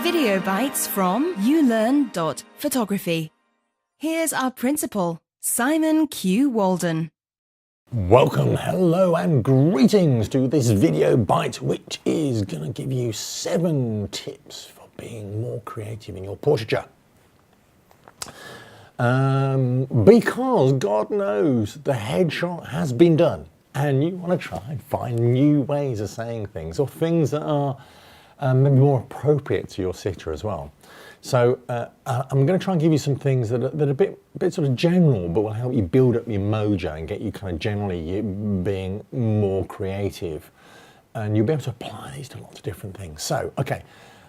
Video bites from ulearn.photography. Here's our principal, Simon Q. Walden. Welcome, hello and greetings to this video bite, which is going to give you 7 tips for being more creative in your portraiture. Because God knows the headshot has been done and you want to try and find new ways of saying things or things that are maybe more appropriate to your sitter as well. So I'm going to try and give you some things that are a bit sort of general, but will help you build up your mojo and get you kind of generally being more creative. And you'll be able to apply these to lots of different things. So, okay,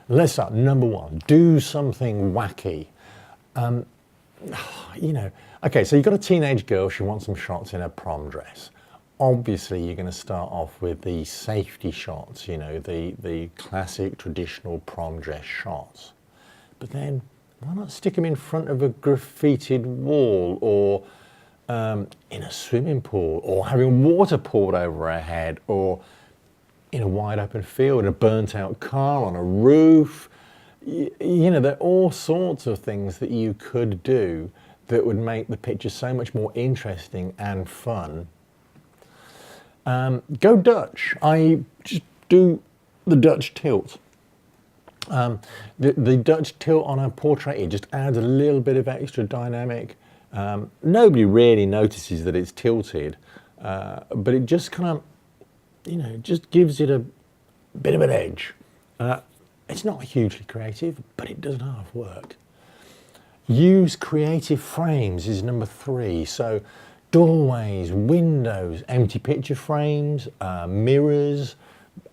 let's start. Number 1, do something wacky. Okay, so you've got a teenage girl, she wants some shots in her prom dress. Obviously, you're going to start off with the safety shots, the classic traditional prom dress shots. But then, why not stick them in front of a graffitied wall or in a swimming pool or having water poured over her head or in a wide open field, in a burnt out car, on a roof. There are all sorts of things that you could do that would make the picture so much more interesting and fun. Go Dutch. I just do the Dutch tilt. The Dutch tilt on a portrait, it just adds a little bit of extra dynamic. Nobody really notices that it's tilted, but it just kind of, just gives it a bit of an edge. It's not hugely creative, but it does half work. Use creative frames is number 3. So doorways, windows, empty picture frames, mirrors,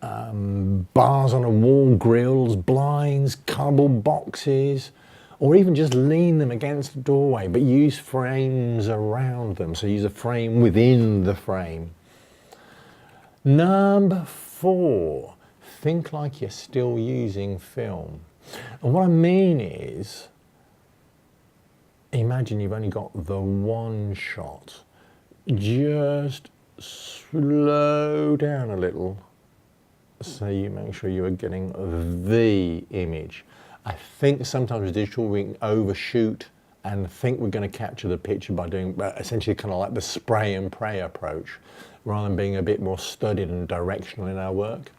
bars on a wall, grills, blinds, cardboard boxes, or even just lean them against a doorway, but use frames around them. So use a frame within the frame. Number 4, think like you're still using film. And what I mean is, imagine you've only got the one shot. Just slow down a little so you make sure you are getting the image. I think sometimes with digital we can overshoot and think we're going to capture the picture by doing essentially kind of like the spray and pray approach rather than being a bit more studied and directional in our work.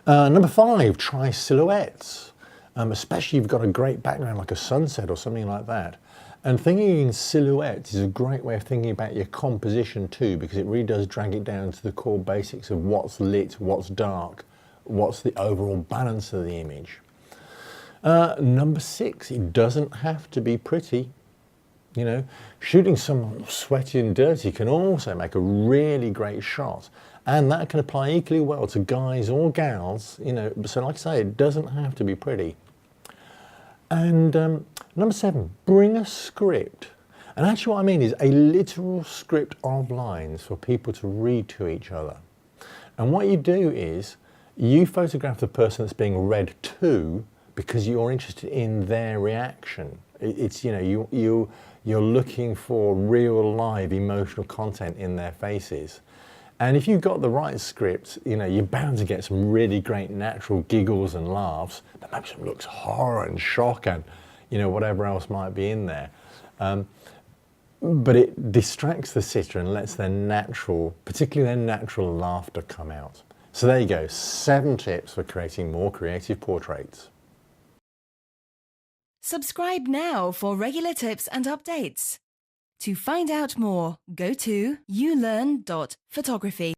Number 5, try silhouettes. Especially if you've got a great background like a sunset or something like that. And thinking in silhouettes is a great way of thinking about your composition too, because it really does drag it down to the core basics of what's lit, what's dark, what's the overall balance of the image. Number 6, it doesn't have to be pretty. Shooting someone sweaty and dirty can also make a really great shot. And that can apply equally well to guys or gals, so like I say, it doesn't have to be pretty. And number 7, bring a script. And actually what I mean is a literal script of lines for people to read to each other. And what you do is, you photograph the person that's being read to because you're interested in their reaction. It's, you're looking for real live emotional content in their faces. And if you've got the right script, you're bound to get some really great natural giggles and laughs, but maybe some looks, horror and shock and, whatever else might be in there. But it distracts the sitter and lets their natural, particularly their natural laughter come out. So there you go, 7 tips for creating more creative portraits. Subscribe now for regular tips and updates. To find out more, go to ulearn.photography.